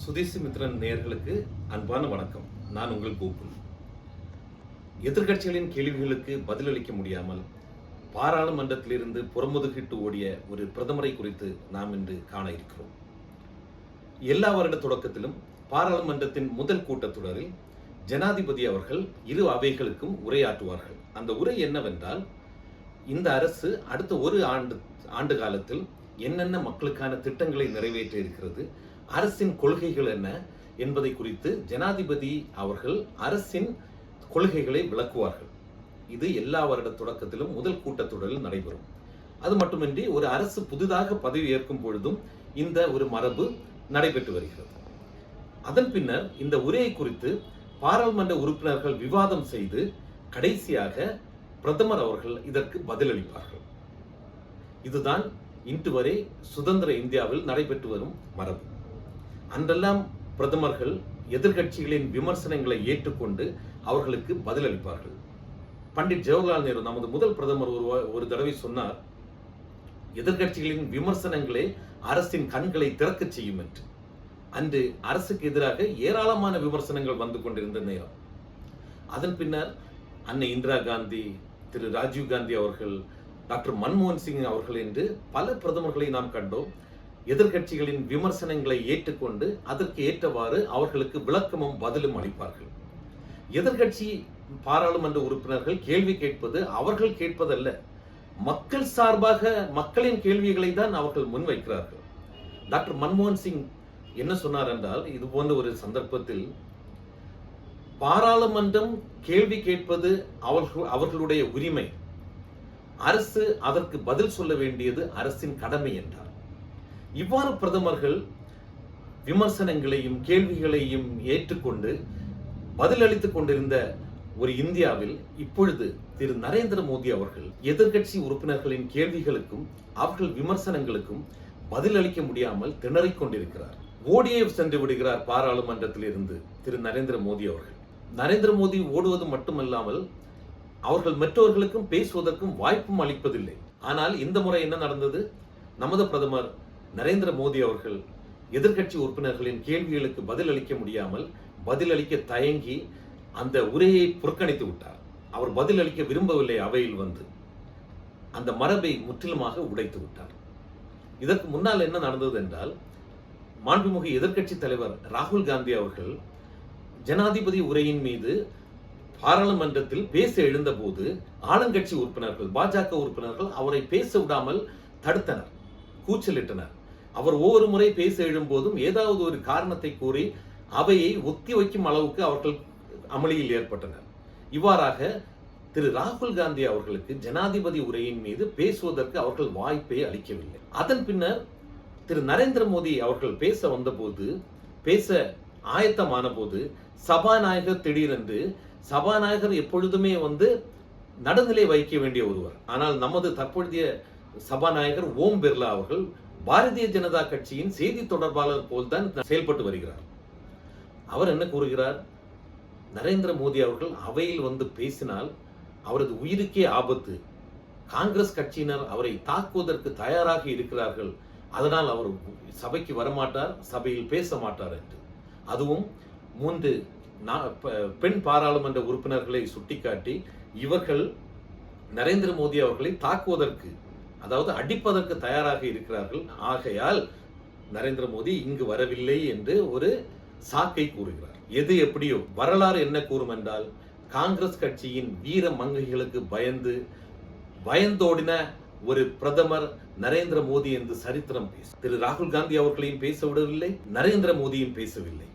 சுதேசி மித்ரன் நேயர்களுக்கு அன்பான வணக்கம். நான் உங்கள் கோகுல். எதிர்கட்சிகளின் கேள்விகளுக்கு பதிலளிக்க முடியாமல் பாராளுமன்றத்திலிருந்து புறமுதுகிட்டு ஓடிய ஒரு பிரதமரை குறித்து நாம் இன்று காண இருக்கிறோம். எல்லா வருட தொடக்கத்திலும் பாராளுமன்றத்தின் முதல் கூட்டத்தொடரில் ஜனாதிபதி அவர்கள் இரு அவைகளுக்கும் உரையாற்றுவார்கள். அந்த உரை என்னவென்றால், இந்த அரசு அடுத்த ஒரு ஆண்டு காலத்தில் என்னென்ன மக்களுக்கான திட்டங்களை நிறைவேற்ற இருக்கிறது, அரசின் கொள்கைகள் என்ன என்பதை குறித்து ஜனாதிபதி அவர்கள் அரசின் கொள்கைகளை விளக்குவார்கள். இது எல்லா வருட தொடக்கத்திலும் முதல் கூட்டத்தொடரில் நடைபெறும். அது மட்டுமின்றி ஒரு அரசு புதிதாக பதவி ஏற்கும் பொழுதும் இந்த ஒரு மரபு நடைபெற்று வருகிறது. அதன் பின்னர் இந்த உரையை குறித்து பாராளுமன்ற உறுப்பினர்கள் விவாதம் செய்து கடைசியாக பிரதமர் அவர்கள் இதற்கு பதிலளிப்பார்கள். இதுதான் இன்று வரை சுதந்திர இந்தியாவில் நடைபெற்று வரும் மரபு. அன்றெல்லாம் பிரதமர்கள் எதிர்கட்சிகளின் விமர்சனங்களை ஏற்றுக்கொண்டு அவர்களுக்கு பதிலளிப்பார்கள். பண்டிட் ஜவஹர்லால் நேரு, நமது முதல் பிரதமர், ஒரு தடவை சொன்னார், எதிர்கட்சிகளின் விமர்சனங்களே அரசின் கண்களை திறக்க செய்யும் என்று. அன்று அரசுக்கு எதிராக ஏராளமான விமர்சனங்கள் வந்து கொண்டிருந்த நேரம். அதன் பின்னர் அன்னை இந்திரா காந்தி, திரு ராஜீவ் காந்தி அவர்கள், டாக்டர் மன்மோகன் சிங் அவர்கள் என்று பல பிரதமர்களை நாம் கண்டோம். எதிர்கட்சிகளின் விமர்சனங்களை ஏற்றுக்கொண்டு அதற்கு ஏற்றவாறு அவர்களுக்கு விளக்கமும் பதிலும் அளிப்பார்கள். எதிர்கட்சி பாராளுமன்ற உறுப்பினர்கள் கேள்வி கேட்பது அவர்கள் கேட்பதல்ல, மக்கள் சார்பாக மக்களின் கேள்விகளை தான் அவர்கள் முன்வைக்கிறார்கள். டாக்டர் மன்மோகன் சிங் என்ன சொன்னார் என்றால், இது போன்ற ஒரு சந்தர்ப்பத்தில் பாராளுமன்றம் கேள்வி கேட்பது அவர்களுடைய உரிமை, அரசு அதற்கு பதில் சொல்ல வேண்டியது அரசின் கடமை என்றார். இவ்வாறு பிரதமர்கள் விமர்சனங்களையும் கேள்விகளையும் ஏற்றுக்கொண்டு பதிலளித்துக் கொண்டிருந்த ஒரு இந்தியாவில் இப்பொழுது திரு நரேந்திர மோடி அவர்கள் எதிர்கட்சி உறுப்பினர்களின் கேள்விகளுக்கும் அவர்கள் விமர்சனங்களுக்கும் பதிலளிக்க முடியாமல் திணறிக் கொண்டிருக்கிறார். ஓடியே சென்று விடுகிறார் பாராளுமன்றத்தில் இருந்து திரு நரேந்திர மோடி அவர்கள். நரேந்திர மோடி ஓடுவது மட்டுமல்லாமல் அவர்கள் மற்றவர்களுக்கும் பேசுவதற்கும் வாய்ப்பும் அளிப்பதில்லை. ஆனால் இந்த முறை என்ன நடந்தது? நமது பிரதமர் நரேந்திர மோடி அவர்கள் எதிர்கட்சி உறுப்பினர்களின் கேள்விகளுக்கு பதிலளிக்க முடியாமல், பதிலளிக்க தயங்கி அந்த உரையை புறக்கணித்து விட்டார். அவர் பதிலளிக்க விரும்பவில்லை. அவையில் வந்து அந்த மரபை முற்றிலுமாக உடைத்து விட்டார். இதற்கு முன்னால் என்ன நடந்தது என்றால், மாண்புமிகு எதிர்கட்சி தலைவர் ராகுல் காந்தி அவர்கள் ஜனாதிபதி உரையின் மீது பாராளுமன்றத்தில் பேச எழுந்த போது ஆளுங்கட்சி உறுப்பினர்கள், பாஜக உறுப்பினர்கள் அவரை பேச விடாமல் தடுத்தனர், கூச்சலிட்டனர். அவர் ஒவ்வொரு முறை பேச எழும்போதும் ஏதாவது ஒரு காரணத்தை கூறி அவையை ஒத்தி வைக்கும் அளவுக்கு அவர்கள் அமளியில் ஏற்பட்டனர். இவ்வாறாக திரு ராகுல் காந்தி அவர்களுக்கு ஜனாதிபதி உரையின் மீது பேசுவதற்கு அவர்கள் வாய்ப்பை அளிக்கவில்லை. அதன் பின்னர் திரு நரேந்திர மோடி அவர்கள் பேச வந்தபோது, பேச ஆயத்தமான போது சபாநாயகர் திடீரென்று, சபாநாயகர் எப்பொழுதுமே நடுநிலை வைக்க வேண்டிய ஒருவர், ஆனால் நமது தற்பொழுதைய சபாநாயகர் ஓம் பிர்லா அவர்கள் பாரதிய ஜனதா கட்சியின் செய்தி தொடர்பாளர் போல்தான் செயல்பட்டு வருகிறார். அவர் என்ன கூறுகிறார்? நரேந்திர மோடி அவர்கள் அவையில் பேசினால் அவரது உயிருக்கே ஆபத்து, காங்கிரஸ் கட்சியினர் அவரை தாக்குவதற்கு தயாராக இருக்கிறார்கள், அதனால் அவர் சபைக்கு வரமாட்டார், சபையில் பேச மாட்டார் என்று. அதுவும் 3 பெண் பாராளுமன்ற உறுப்பினர்களை சுட்டிக்காட்டி இவர்கள் நரேந்திர மோடி அவர்களை தாக்குவதற்கு, அதாவது அடிப்பதற்கு தயாராக இருக்கிறார்கள், ஆகையால் நரேந்திர மோடி இங்கு வரவில்லை என்று ஒரு சாக்கை கூறுகிறார். எது எப்படியோ வரலாறு என்ன கூறும் என்றால், காங்கிரஸ் கட்சியின் வீர மங்கைகளுக்கு பயந்தோடின ஒரு பிரதமர் நரேந்திர மோடி என்று சரித்திரம் பேசும். திரு ராகுல் காந்தி அவர்களையும் பேச விடவில்லை, நரேந்திர மோடியும் பேசவில்லை.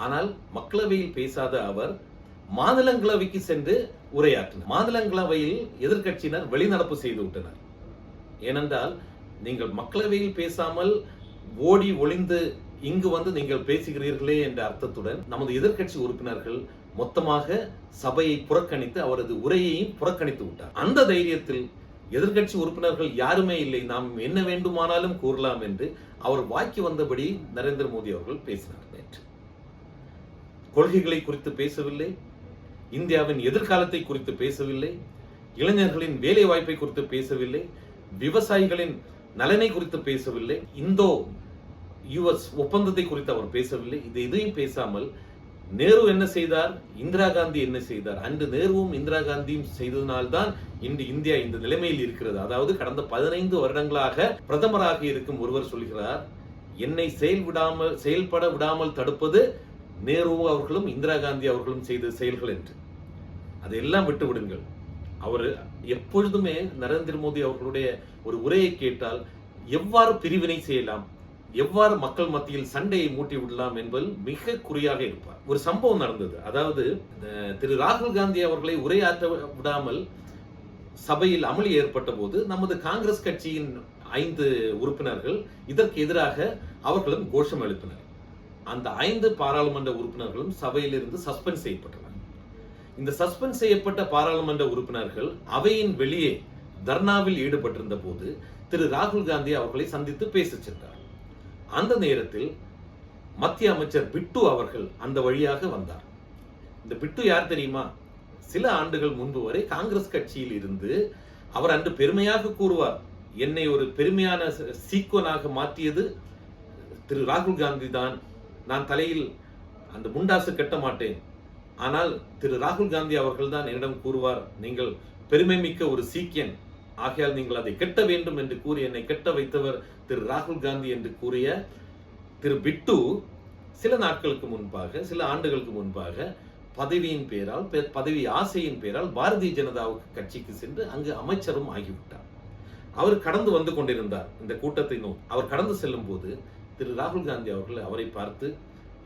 ஆனால் மக்களவையில் பேசாத அவர் மாநிலங்களவைக்கு சென்று உரையாற்றினார். மாநிலங்களவையில் எதிர்கட்சியினர் வெளிநடப்பு செய்து விட்டனர். ஏனென்றால், நீங்கள் மக்களவையில் பேசாமல் ஓடி ஒளிந்து இங்கு நீங்கள் பேசுகிறீர்களே என்ற அர்த்தத்துடன் நமது எதிர்கட்சி உறுப்பினர்கள் மொத்தமாக சபையை புறக்கணித்து அவரது உரையையும் புறக்கணித்து விட்டார். அந்த தைரியத்தில் எதிர்கட்சி உறுப்பினர்கள் யாருமே இல்லை, நாம் என்ன வேண்டுமானாலும் கூறலாம் என்று அவர் வாய்க்கு வந்தபடி நரேந்திர மோடி அவர்கள் பேசினார். நேற்று கொள்கைகளை குறித்து பேசவில்லை, இந்தியாவின் எதிர்காலத்தை குறித்து பேசவில்லை, இளைஞர்களின் வேலை வாய்ப்பை குறித்து பேசவில்லை, விவசாயிகளின் நலனை குறித்து பேசவில்லை, யுஎஸ் ஒப்பந்தத்தை குறித்து அவர் பேசவில்லை. இது எதையும் பேசாமல் நேரு என்ன செய்தார், இந்திரா காந்தி என்ன செய்தார், அன்று நேருவும் இந்திரா காந்தியும் செய்ததனால்தான் இன்று இந்தியா இந்த நிலைமையில் இருக்கிறது. அதாவது கடந்த 15 வருடங்களாக பிரதமராக இருக்கும் ஒருவர் சொல்கிறார், என்னை செயல்பட விடாமல் தடுப்பது நேரு அவர்களும் இந்திரா காந்தி அவர்களும் செய்த செயல்கள் என்று. அதையெல்லாம் விட்டு விடுங்கள். அவர் எப்பொழுதுமே நரேந்திர மோடி அவர்களுடைய ஒரு உரையை கேட்டால் எவ்வாறு பிரிவினை செய்யலாம், எவ்வாறு மக்கள் மத்தியில் சண்டையை மூட்டி விடலாம் என்பதில் மிக குறியாக இருப்பார். ஒரு சம்பவம் நடந்தது. அதாவது திரு ராகுல் காந்தி அவர்களை உரையாற்ற விடாமல் சபையில் அமளி ஏற்பட்ட போது நமது காங்கிரஸ் கட்சியின் 5 உறுப்பினர்கள் இதற்கு எதிராக அவர்களும் கோஷம் எழுப்பினர். அந்த 5 பாராளுமன்ற உறுப்பினர்களும் சபையிலிருந்து சஸ்பெண்ட் செய்யப்பட்டனர். இந்த சஸ்பெண்ட் செய்யப்பட்ட பாராளுமன்ற உறுப்பினர்கள் அவையின் வெளியே தர்ணாவில் ஈடுபட்டிருந்த போது திரு ராகுல் காந்தி அவர்களை சந்தித்து பேச சென்றார். அந்த நேரத்தில் மத்திய அமைச்சர் பிட்டு அவர்கள் அந்த வழியாக வந்தார். இந்த பிட்டு யார் தெரியுமா? சில ஆண்டுகள் முன்பு வரை காங்கிரஸ் கட்சியில் இருந்து அவர் அன்று பெருமையாக கூறுவார், என்னை ஒரு பெருமையான சீக்கோனாக மாற்றியது திரு ராகுல் காந்தி தான், நான் தலையில் அந்த முண்டாசு கட்ட மாட்டேன். ஆனால் திரு ராகுல் காந்தி அவர்கள் தான் என்னிடம் கூறுவார், நீங்கள் பெருமை மிக்க ஒரு சீக்கியன், ஆகையால் நீங்கள் அதை கெட்ட வேண்டும் என்று கூறி என்னை கெட்ட வைத்தவர் திரு ராகுல் காந்தி என்று கூறிய திரு பிட்டு சில நாட்களுக்கு முன்பாக, சில ஆண்டுகளுக்கு முன்பாக பதவியின் பேரால், பதவி ஆசையின் பேரால் பாரதிய ஜனதா கட்சிக்கு சென்று அங்கு அமைச்சரும் ஆகிவிட்டார். அவர் கடந்து வந்து கொண்டிருந்தார் இந்த கூட்டத்தை நோக்கி. அவர் கடந்து செல்லும் போது திரு ராகுல் காந்தி அவர்கள் அவரை பார்த்து,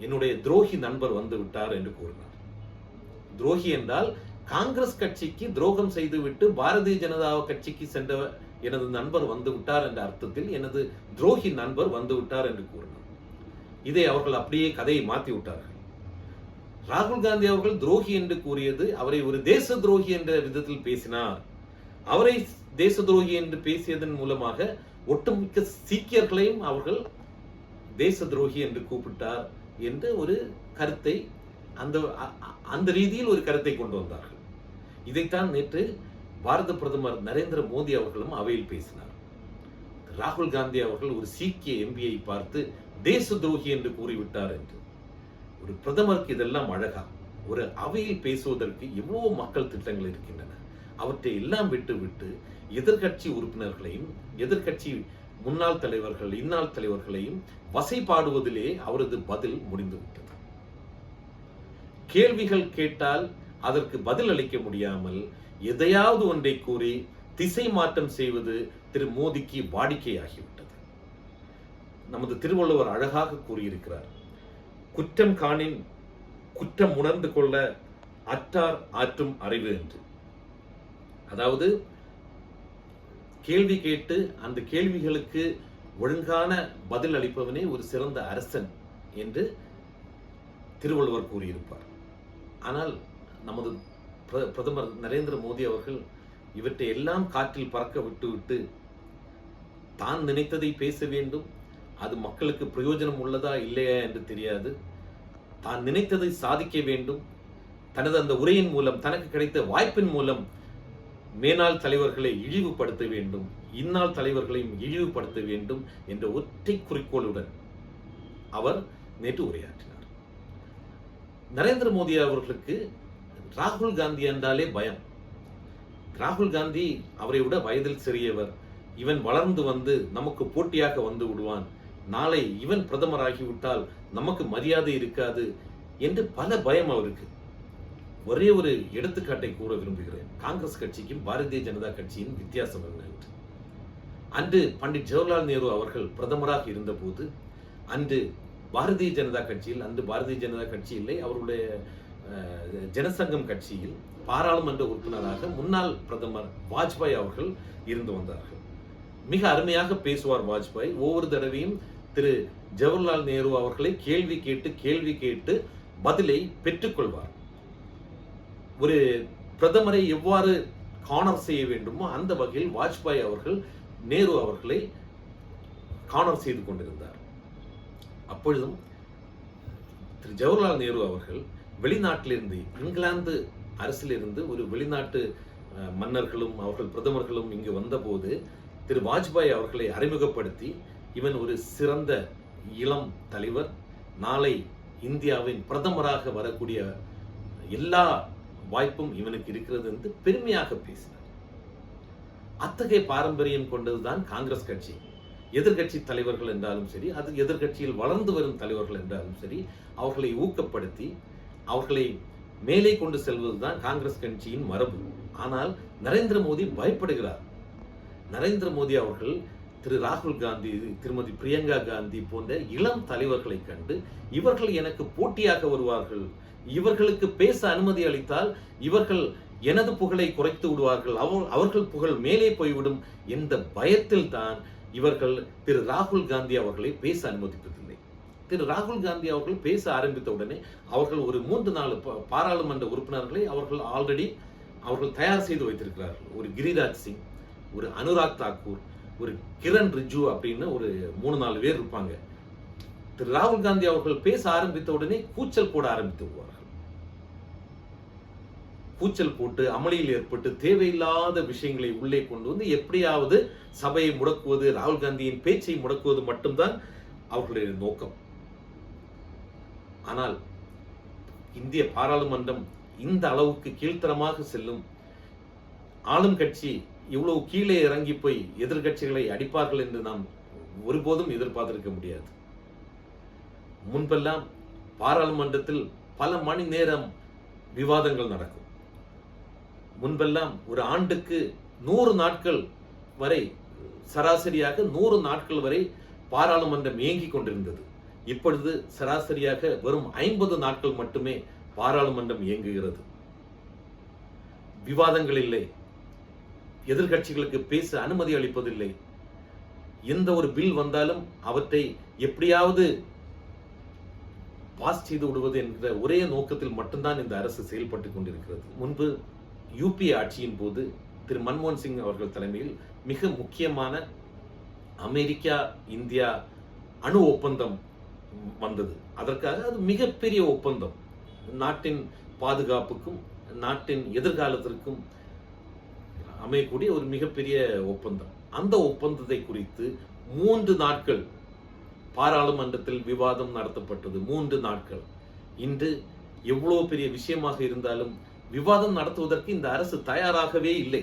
என்னுடைய துரோகி நண்பர் வந்து விட்டார் என்று கூறினார். துரோகி என்றால் காங்கிரஸ் கட்சிக்கு துரோகம் செய்துவிட்டு பாரதிய ஜனதா கட்சிக்கு சென்ற எனது நண்பர் வந்து விட்டார் என்ற அர்த்தத்தில் எனது துரோகி நண்பர் வந்து விட்டார் என்று கூறினார். இதை அவர்கள் அப்படியே கதையை மாற்றி விட்டார்கள். ராகுல் காந்தி அவர்கள் துரோகி என்று கூறியது அவரை ஒரு தேச துரோகி என்ற விதத்தில் பேசினார். அவரை தேச துரோகி என்று பேசியதன் மூலமாக ஒட்டுமிக்க சீக்கியர்களையும் அவர்கள் தேச துரோகி என்று கூப்பிட்டார் என்ற ஒரு கருத்தை அந்த ரீதியில் ஒரு கருத்தை கொண்டு வந்தார்கள். இதைத்தான் நேற்று பாரத பிரதமர் நரேந்திர மோடி அவர்களும் அவையில் பேசினார். ராகுல் காந்தி அவர்கள் ஒரு சீக்கிய எம்பியை பார்த்து தேச துரோகி என்று கூறிவிட்டார் என்று. ஒரு பிரதமருக்கு இதெல்லாம் அழகா? ஒரு அவையில் பேசுவதற்கு எவ்வளவு மக்கள் திட்டங்கள் இருக்கின்றன. அவற்றை எல்லாம் விட்டு எதிர்கட்சி உறுப்பினர்களையும் எதிர்கட்சி முன்னாள் தலைவர்கள் இன்னாள் தலைவர்களையும் வசைபாடுவதிலே அவரது பதில் முடிந்துவிட்டது. கேள்விகள் கேட்டால் அதற்கு பதில் அளிக்க முடியாமல் எதையாவது ஒன்றை கூறி திசை மாற்றம் செய்வது திரு மோடிக்கு வாடிக்கையாகிவிட்டது. நமது திருவள்ளுவர் அழகாக கூறியிருக்கிறார், குற்றம் காணின் குற்றம் உணர்ந்து கொள்ள அற்றார் ஆற்றும் அறிவு என்று. அதாவது கேள்வி கேட்டு அந்த கேள்விகளுக்கு ஒழுங்கான பதில் அளிப்பவனே ஒரு சிறந்த அரசன் என்று திருவள்ளுவர் கூறியிருப்பார். ஆனால் நமது பிரதமர் நரேந்திர மோடி அவர்கள் இவற்றை எல்லாம் காற்றில் பறக்க விட்டுவிட்டு தான் நினைத்ததை பேச வேண்டும், அது மக்களுக்கு பிரயோஜனம் உள்ளதா இல்லையா என்று தெரியாது, தான் நினைத்ததை சாதிக்க வேண்டும், தனது அந்த உரையின் மூலம் தனக்கு கிடைத்த வாய்ப்பின் மூலம் மேனாள் தலைவர்களை இழிவுபடுத்த வேண்டும், இந்நாள் தலைவர்களையும் இழிவுபடுத்த வேண்டும் என்ற ஒற்றை குறிக்கோளுடன் அவர் நேற்று உரையாற்றினார். நரேந்திர மோடி அவர்களுக்கு ராகுல் காந்தி என்றாலே பயம். ராகுல் காந்தி அவரை விட வயதில் சிறியவர், இவன் வளர்ந்து வந்து நமக்கு போட்டியாக வந்து விடுவான், நாளை இவன் பிரதமராகிவிட்டால் நமக்கு மரியாதை இருக்காது என்று பல பயம் அவருக்கு. ஒரே ஒரு எடுத்துக்காட்டை கூற விரும்புகிறேன். காங்கிரஸ் கட்சிக்கும் பாரதிய ஜனதா கட்சியின் வித்தியாசம் என்ன என்று. அன்று பண்டிட் ஜவஹர்லால் நேரு அவர்கள் பிரதமராக இருந்த போது அன்று பாரதிய ஜனதா கட்சியில், அன்று பாரதிய ஜனதா கட்சி இல்லை, அவருடைய ஜனசங்கம் கட்சியில் பாராளுமன்ற உறுப்பினராக முன்னாள் பிரதமர் வாஜ்பாய் அவர்கள் இருந்து வந்தார்கள். மிக அருமையாக பேசுவார் வாஜ்பாய். ஒவ்வொரு தடவையும் திரு ஜவஹர்லால் நேரு அவர்களை கேள்வி கேட்டு பதிலை பெற்றுக்கொள்வார். ஒரு பிரதமரை எவ்வாறு கார்னர் செய்ய வேண்டுமோ அந்த வகையில் வாஜ்பாய் அவர்கள் நேரு அவர்களை கார்னர் செய்து கொண்டிருந்தார். அப்பொழுதும் திரு ஜவஹர்லால் நேரு அவர்கள் வெளிநாட்டிலிருந்து, இங்கிலாந்து அரசிலிருந்து ஒரு வெளிநாட்டு மன்னர்களும் அவர்கள் பிரதமர்களும் இங்கு வந்தபோது திரு வாஜ்பாய் அவர்களை அறிமுகப்படுத்தி, இவன் ஒரு சிறந்த இளம் தலைவர் நாளை இந்தியாவின் பிரதமராக வரக்கூடிய எல்லா வாய்ப்பும் இவனுக்கு இருக்கிறது என்று பெருமையாக பேசினார். அத்தகைய பாரம்பரியம் கொண்டதுதான் காங்கிரஸ் கட்சி. எதிர்கட்சி தலைவர்கள் என்றாலும் சரி, அது எதிர்கட்சியில் வளர்ந்து வரும் தலைவர்கள் என்றாலும் சரி, அவர்களை ஊக்கப்படுத்தி அவர்களை மேலே கொண்டு செல்வதுதான் காங்கிரஸ் கட்சியின் மரபு. ஆனால் நரேந்திர மோடி பயப்படுகிறார். நரேந்திர மோடி அவர்கள் திரு ராகுல் காந்தி, திருமதி பிரியங்கா காந்தி போன்ற இளம் தலைவர்களை கண்டு இவர்கள் எனக்கு போட்டியாக வருவார்கள், இவர்களுக்கு பேச அனுமதி அளித்தால் இவர்கள் எனது புகழை குறைத்து விடுவார்கள், அவர்கள் புகழ் மேலே போய்விடும் என்ற பயத்தில் தான் இவர்கள் திரு ராகுல் காந்தி அவர்களை பேச அனுமதிப்பதில்லை. திரு ராகுல் காந்தி அவர்கள் பேச ஆரம்பித்த உடனே அவர்கள் ஒரு 3-4 பாராளுமன்ற உறுப்பினர்களை அவர்கள் தயார் செய்து வைத்திருக்கிறார்கள். ஒரு கிரிராஜ் சிங், ஒரு அனுராக் தாக்கூர், ஒரு கிரண் ரிஜிஜு அப்படின்னு ஒரு 3-4 பேர் இருப்பாங்க. திரு ராகுல் காந்தி அவர்கள் பேச ஆரம்பித்த உடனே கூச்சல் போட ஆரம்பித்து விடுவார்கள். கூச்சல் போட்டு அமளியில் ஏற்பட்டு தேவையில்லாத விஷயங்களை உள்ளே கொண்டு வந்து எப்படியாவது சபையை முடக்குவது, ராகுல் காந்தியின் பேச்சை முடக்குவது மட்டும்தான் அவர்களுடைய நோக்கம். ஆனால் இந்திய பாராளுமன்றம் இந்த அளவுக்கு கீழ்த்தரமாக செல்லும், ஆளும் கட்சி இவ்வளவு கீழே இறங்கி போய் எதிர்கட்சிகளை அடிப்பார்கள் என்று நாம் ஒருபோதும் எதிர்பார்த்திருக்க முடியாது. முன்பெல்லாம் பாராளுமன்றத்தில் பல மணி நேரம் விவாதங்கள் நடக்கும். முன்பெல்லாம் ஒரு ஆண்டுக்கு 100 நாட்கள் வரை, சராசரியாக 100 நாட்கள் வரை பாராளுமன்றம் இயங்கிக் கொண்டிருந்தது. இப்பொழுது சராசரியாக வெறும் 50 நாட்கள் மட்டுமே பாராளுமன்றம் இயங்குகிறது. விவாதங்கள் இல்லை, எதிர்கட்சிகளுக்கு பேச அனுமதி அளிப்பதில்லை. எந்த ஒரு பில் வந்தாலும் அவற்றை எப்படியாவது பாஸ் செய்து விடுவது என்ற ஒரே நோக்கத்தில் மட்டும்தான் இந்த அரசு செயல்பட்டு கொண்டிருக்கிறது. முன்பு யூபி ஆட்சியின் போது திரு மன்மோகன் சிங் அவர்கள் தலைமையில் மிக முக்கியமான அமெரிக்கா இந்தியா அணு ஒப்பந்தம் வந்தது. அதற்காக அது மிகப்பெரிய ஒப்பந்தம், நாட்டின் பாதுகாப்புக்கும் நாட்டின் எதிர்காலத்திற்கும் அமையக்கூடிய ஒரு மிகப்பெரிய ஒப்பந்தம். அந்த ஒப்பந்தத்தை குறித்து 3 நாட்கள் பாராளுமன்றத்தில் விவாதம் நடத்தப்பட்டது. 3 நாட்கள். இன்று எவ்வளவு பெரிய விஷயமாக இருந்தாலும் விவாதம் நடத்துவதற்கு இந்த அரசு தயாராகவே இல்லை.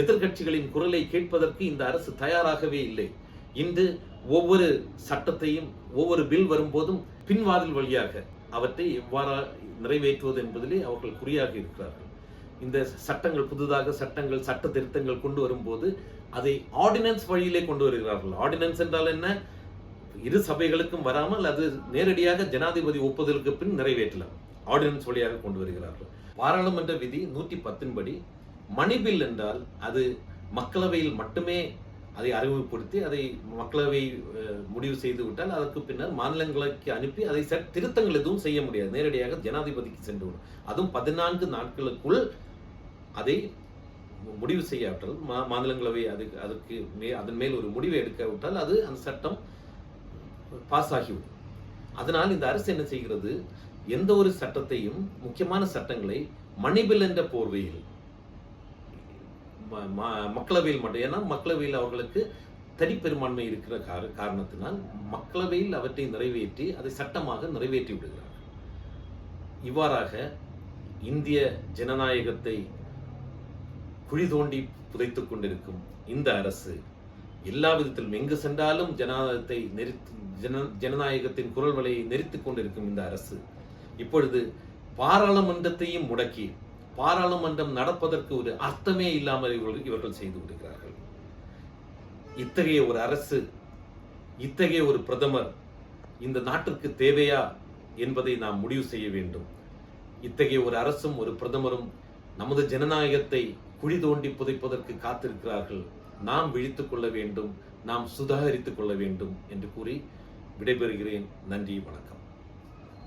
எதிர்கட்சிகளின் குரலை கேட்பதற்கு இந்த அரசு தயாராகவே இல்லை. இன்று ஒவ்வொரு சட்டத்தையும், ஒவ்வொரு பில் வரும்போதும் பின்வாதில் வழியாக அவற்றை எவ்வாறு நிறைவேற்றுவது என்பதிலே அவர்கள் குறியாக இருக்கிறார்கள். இந்த சட்டங்கள், புதிதாக சட்ட திருத்தங்கள் கொண்டு வரும்போது அதை ஆர்டினன்ஸ் வழியிலே கொண்டு வருகிறார்கள். ஆர்டினன்ஸ் என்றால் என்ன? இரு சபைகளுக்கும் வராமல் அது நேரடியாக ஜனாதிபதி ஒப்புதலுக்கு பின் நிறைவேற்றலாம். ஆர்டினன்ஸ் வழியாக கொண்டு வருகிறார்கள். பாராளுமன்ற விதி 110 படி மணி பில் என்றால் அது மக்களவையில் மட்டுமே அதை அறிமுகப்படுத்தி அதை மக்களவை முடிவு செய்து விட்டால் அதற்கு பின்னர் மாநிலங்களுக்கு அனுப்பி அதை திருத்தங்கள் எதுவும் செய்ய முடியாது. நேரடியாக ஜனாதிபதிக்கு சென்று விடும். அதுவும் 14 நாட்களுக்குள் அதை முடிவு செய்யாவிட்டால், மாநிலங்களவை அதன் மேல் ஒரு முடிவை எடுக்க விட்டால் அது அந்த சட்டம் பாஸ் ஆகிவிடும். அதனால் இந்த அரசு என்ன செய்கிறது? எந்த ஒரு சட்டத்தையும், முக்கியமான சட்டங்களை மணிபில் என்ற போர்வையில் மக்களவையில் மட்டும், ஏன்னா மக்களவையில் அவர்களுக்கு தனிப்பெரும்பான்மை இருக்கிற காரணத்தினால் மக்களவையில் அவற்றை நிறைவேற்றி அதை சட்டமாக நிறைவேற்றி விடுகிறார்கள். இவ்வாறாக இந்திய ஜனநாயகத்தை குழி தோண்டி புதைத்துக் கொண்டிருக்கும் இந்த அரசு எல்லா விதத்திலும் எங்கு சென்றாலும் ஜனநாயகத்தின் குரல் வலையை நெறித்துக் கொண்டிருக்கும் இந்த அரசு இப்பொழுது பாராளுமன்றத்தையும் முடக்கி பாராளுமன்றம் நடப்பதற்கு ஒரு அர்த்தமே இல்லாமல் இவர்கள் செய்து விடுகிறார்கள். இத்தகைய ஒரு அரசு, இத்தகைய ஒரு பிரதமர் இந்த நாட்டிற்கு தேவையா என்பதை நாம் முடிவு செய்ய வேண்டும். இத்தகைய ஒரு அரசும் ஒரு பிரதமரும் நமது ஜனநாயகத்தை குழி தோண்டி புதைப்பதற்கு காத்திருக்கிறார்கள். நாம் விழித்துக் கொள்ள வேண்டும், நாம் சுதாகரித்துக் கொள்ள வேண்டும் என்று கூறி விடைபெறுகிறேன். நன்றி, வணக்கம்.